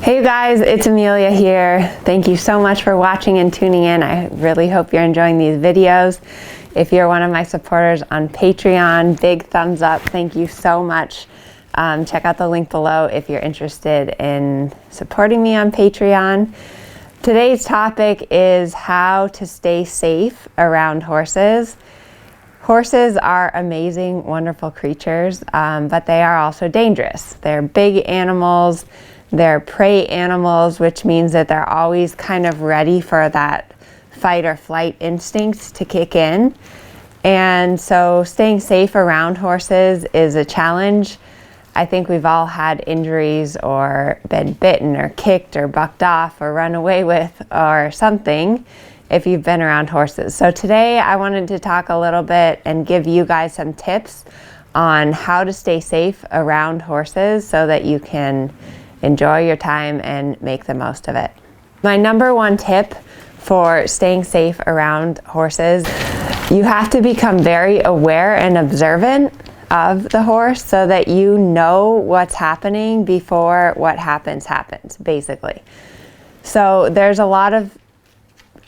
Hey you guys, it's Amelia here. Thank you so much for watching and tuning in. I really hope you're enjoying these videos. If you're one of my supporters on Patreon, big thumbs up. Thank you so much. Check out the link below if you're interested in supporting me on Patreon. Today's topic is how to stay safe around horses. Horses are amazing, wonderful creatures, but they are also dangerous. They're big animals. They're prey animals, which means that they're always kind of ready for that fight or flight instinct to kick in. And so staying safe around horses is a challenge. I think we've all had injuries or been bitten or kicked or bucked off or run away with or something if you've been around horses. So today I wanted to talk a little bit and give you guys some tips on how to stay safe around horses so that you can enjoy your time and make the most of it. My number one tip for staying safe around horses, you have to become very aware and observant of the horse so that you know what's happening before what happens, basically. So there's a lot of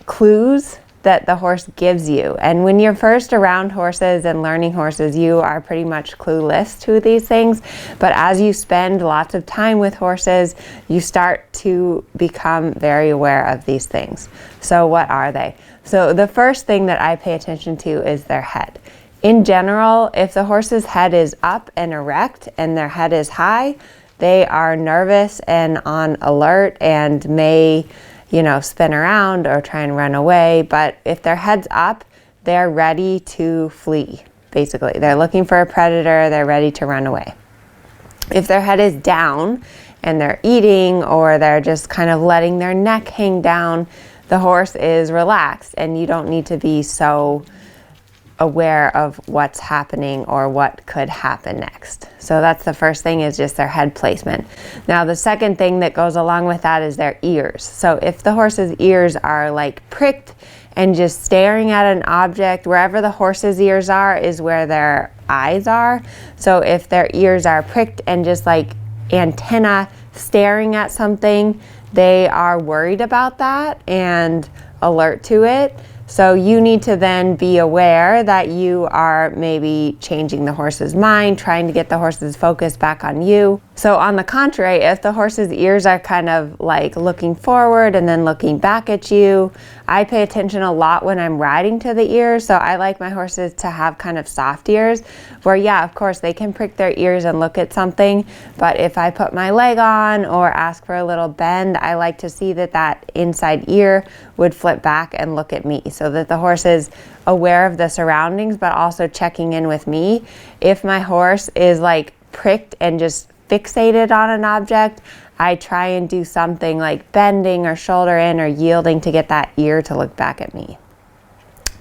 clues that the horse gives you. And when you're first around horses and learning horses, you are pretty much clueless to these things. But as you spend lots of time with horses, you start to become very aware of these things. So what are they? So the first thing that I pay attention to is their head. In general, if the horse's head is up and erect and their head is high, they are nervous and on alert and may spin around or try and run away. But if their head's up, they're ready to flee, basically. They're looking for a predator, they're ready to run away. If their head is down and they're eating or they're just kind of letting their neck hang down, the horse is relaxed and you don't need to be so aware of what's happening or what could happen next. So that's the first thing, is just their head placement. Now the second thing that goes along with that is their ears. So if the horse's ears are like pricked and just staring at an object, wherever the horse's ears are is where their eyes are. So if their ears are pricked and just like antenna staring at something, they are worried about that and alert to it. So you need to then be aware that you are maybe changing the horse's mind, trying to get the horse's focus back on you. So on the contrary, if the horse's ears are kind of like looking forward and then looking back at you, I pay attention a lot when I'm riding to the ears. So I like my horses to have kind of soft ears where, yeah, of course they can prick their ears and look at something. But if I put my leg on or ask for a little bend, I like to see that that inside ear would flip back and look at me, so that the horse is aware of the surroundings, but also checking in with me. If my horse is like pricked and just fixated on an object, I try and do something like bending or shoulder in or yielding to get that ear to look back at me.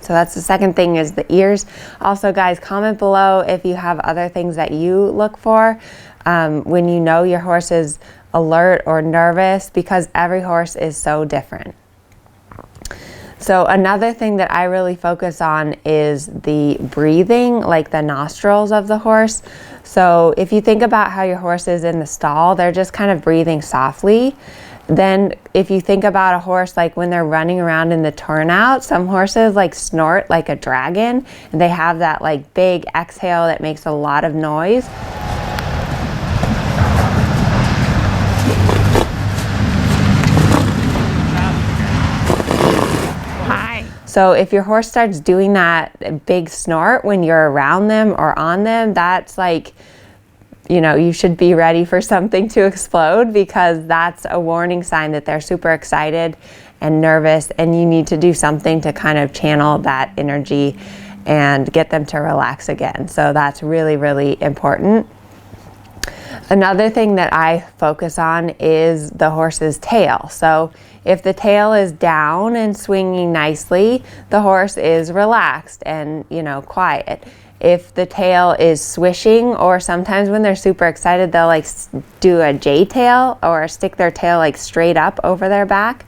So that's the second thing, is the ears. Also, guys, comment below if you have other things that you look for when you know your horse is alert or nervous, because every horse is so different. So another thing that I really focus on is the breathing, like the nostrils of the horse. So if you think about how your horse is in the stall, they're just kind of breathing softly. Then if you think about a horse, like when they're running around in the turnout, some horses like snort like a dragon, and they have that like big exhale that makes a lot of noise. So if your horse starts doing that big snort when you're around them or on them, that's like, you should be ready for something to explode, because that's a warning sign that they're super excited and nervous, and you need to do something to kind of channel that energy and get them to relax again. So that's really, really important. Another thing that I focus on is the horse's tail. So if the tail is down and swinging nicely, the horse is relaxed and, quiet. If the tail is swishing, or sometimes when they're super excited, they'll like do a J tail or stick their tail like straight up over their back.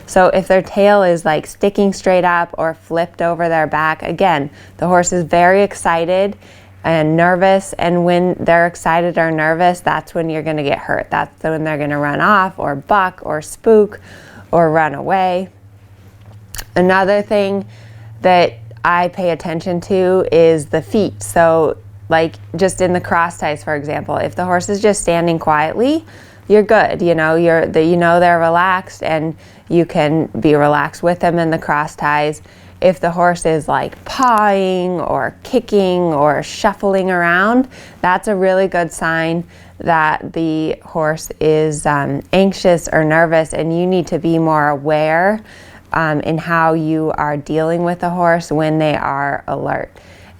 So if their tail is like sticking straight up or flipped over their back, again, the horse is very excited and nervous. And when they're excited or nervous, that's when you're going to get hurt. That's when they're going to run off or buck or spook or run away. Another thing that I pay attention to is the feet. So like just in the cross ties, for example, if the horse is just standing quietly, you're good. You know, they're relaxed, and you can be relaxed with them in the cross ties. If the horse is like pawing or kicking or shuffling around, that's a really good sign that the horse is anxious or nervous, and you need to be more aware in how you are dealing with the horse when they are alert.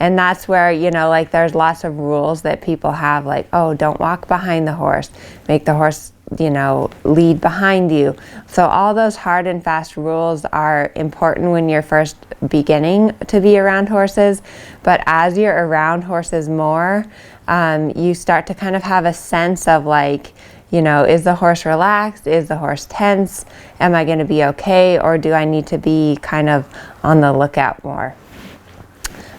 And that's where, you know, like there's lots of rules that people have, like, oh, don't walk behind the horse, make the horse, you know, lead behind you. So all those hard and fast rules are important when you're first beginning to be around horses. But as you're around horses more, you start to kind of have a sense of like, you know, is the horse relaxed? Is the horse tense? Am I going to be okay? Or do I need to be kind of on the lookout more?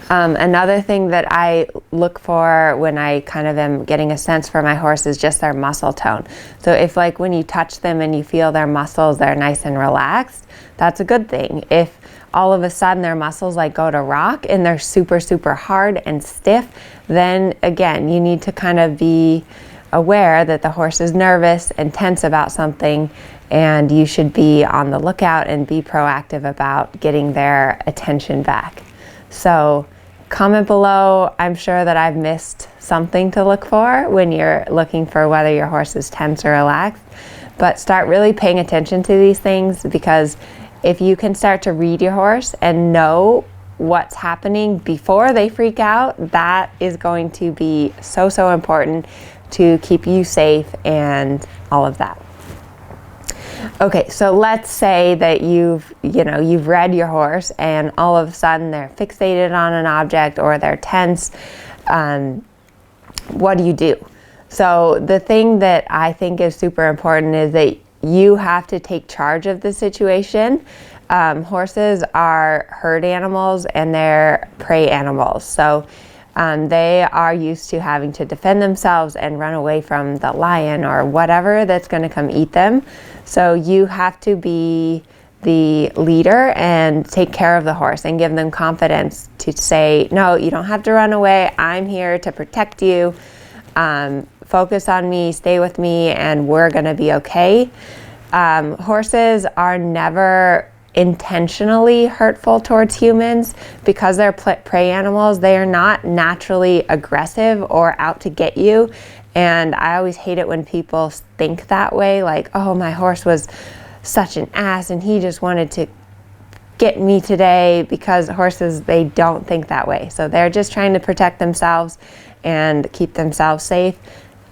Another thing that I look for when I kind of am getting a sense for my horse is just their muscle tone. So if like when you touch them and you feel their muscles, they're nice and relaxed, that's a good thing. If all of a sudden their muscles like go to rock and they're super, super hard and stiff, then again, you need to kind of be aware that the horse is nervous and tense about something, and you should be on the lookout and be proactive about getting their attention back. So comment below. I'm sure that I've missed something to look for when you're looking for whether your horse is tense or relaxed. But start really paying attention to these things, because if you can start to read your horse and know what's happening before they freak out, that is going to be so, so important to keep you safe and all of that. Okay, so let's say that you've read your horse and all of a sudden they're fixated on an object or they're tense. What do you do? So the thing that I think is super important is that you have to take charge of the situation. Horses are herd animals and they're prey animals. So they are used to having to defend themselves and run away from the lion or whatever that's going to come eat them. So you have to be the leader and take care of the horse and give them confidence to say, no, you don't have to run away. I'm here to protect you. Focus on me, stay with me, and we're going to be okay. Horses are never intentionally hurtful towards humans because they're prey animals. They are not naturally aggressive or out to get you. And I always hate it when people think that way, like, oh, my horse was such an ass and he just wanted to get me today, because horses, they don't think that way. So they're just trying to protect themselves and keep themselves safe.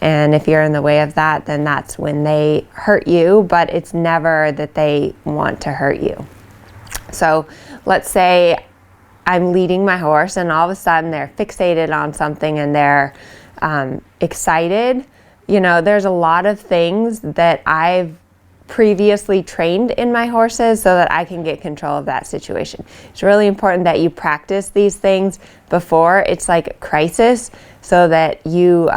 And if you're in the way of that, then that's when they hurt you, but it's never that they want to hurt you. So let's say I'm leading my horse and all of a sudden they're fixated on something and they're excited. You know, there's a lot of things that I've previously trained in my horses so that I can get control of that situation. It's really important that you practice these things before it's like a crisis, so that you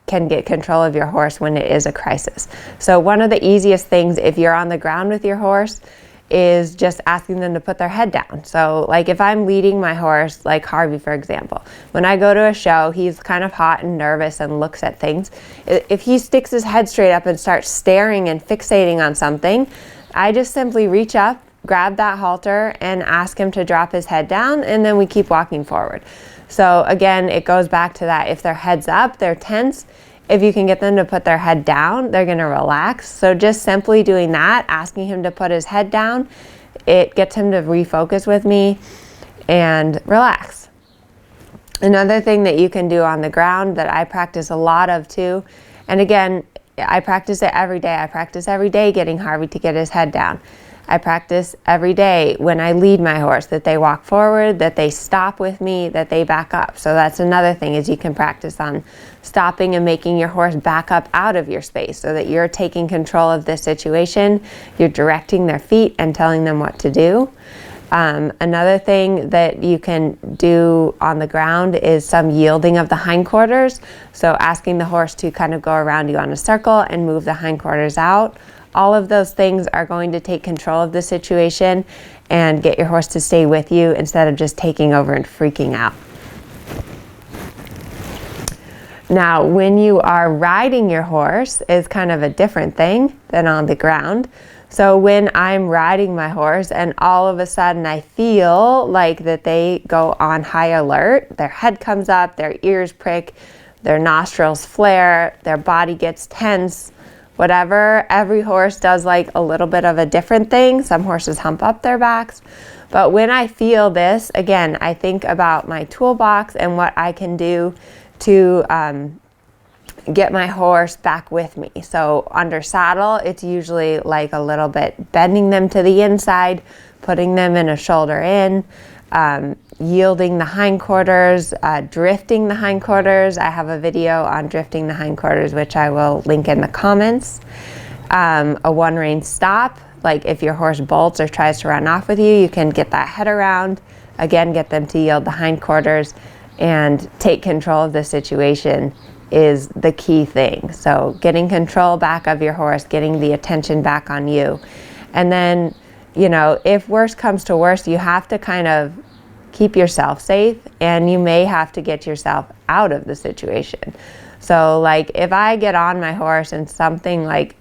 can get control of your horse when it is a crisis. So one of the easiest things if you're on the ground with your horse is just asking them to put their head down. So like if I'm leading my horse, like Harvey, for example, when I go to a show, he's kind of hot and nervous and looks at things. If he sticks his head straight up and starts staring and fixating on something, I just simply reach up, grab that halter, and ask him to drop his head down, and then we keep walking forward. So again, it goes back to that. If their head's up, they're tense. If you can get them to put their head down, they're going to relax. So just simply doing that, asking him to put his head down, it gets him to refocus with me and relax. Another thing that you can do on the ground that I practice a lot of too, and again, I practice it every day. I practice every day getting Harvey to get his head down. I practice every day when I lead my horse that they walk forward, that they stop with me, that they back up. So that's another thing, is you can practice on stopping and making your horse back up out of your space so that you're taking control of this situation. You're directing their feet and telling them what to do. Another thing that you can do on the ground is some yielding of the hindquarters. So asking the horse to kind of go around you on a circle and move the hindquarters out. All of those things are going to take control of the situation and get your horse to stay with you instead of just taking over and freaking out. Now, when you are riding your horse is kind of a different thing than on the ground. So when I'm riding my horse and all of a sudden I feel like that they go on high alert, their head comes up, their ears prick, their nostrils flare, their body gets tense, whatever. Every horse does like a little bit of a different thing. Some horses hump up their backs. But when I feel this, again, I think about my toolbox and what I can do to get my horse back with me. So under saddle, it's usually like a little bit bending them to the inside, putting them in a shoulder in, yielding the hindquarters, drifting the hindquarters. I have a video on drifting the hindquarters, which I will link in the comments. A one rein stop, like if your horse bolts or tries to run off with you, you can get that head around. Again, get them to yield the hindquarters and take control of the situation is the key thing. So getting control back of your horse, getting the attention back on you. And then, you know, if worse comes to worse, you have to kind of keep yourself safe and you may have to get yourself out of the situation. So like if I get on my horse and something like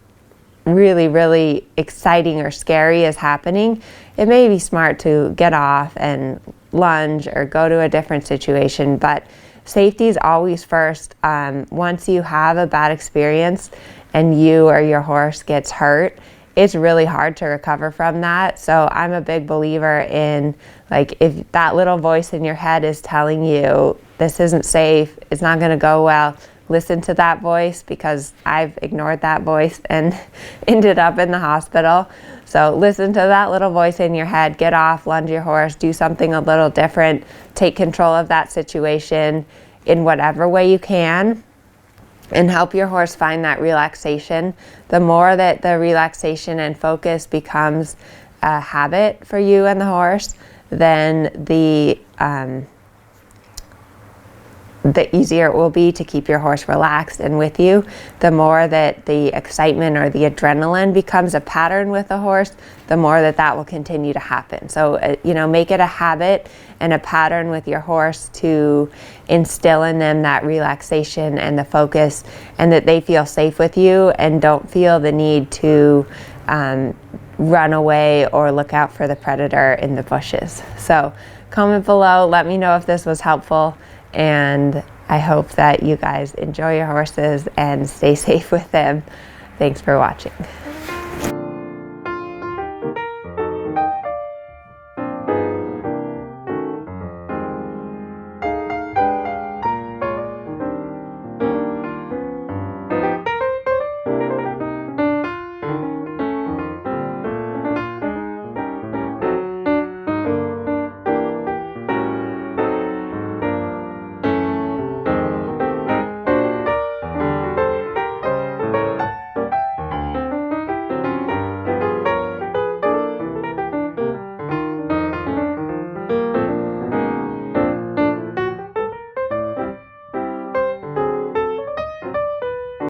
really, really exciting or scary is happening, it may be smart to get off and lunge or go to a different situation, but safety is always first. Once you have a bad experience and you or your horse gets hurt, it's really hard to recover from that. So I'm a big believer in, like, if that little voice in your head is telling you this isn't safe, it's not going to go well, listen to that voice, because I've ignored that voice and ended up in the hospital. So listen to that little voice in your head, get off, lunge your horse, do something a little different, take control of that situation in whatever way you can, and help your horse find that relaxation. The more that the relaxation and focus becomes a habit for you and the horse, then the easier it will be to keep your horse relaxed and with you. The more that the excitement or the adrenaline becomes a pattern with the horse, the more that that will continue to happen. So, you know, make it a habit and a pattern with your horse to instill in them that relaxation and the focus, and that they feel safe with you and don't feel the need to run away or look out for the predator in the bushes. So comment below, let me know if this was helpful. And I hope that you guys enjoy your horses and stay safe with them. Thanks for watching.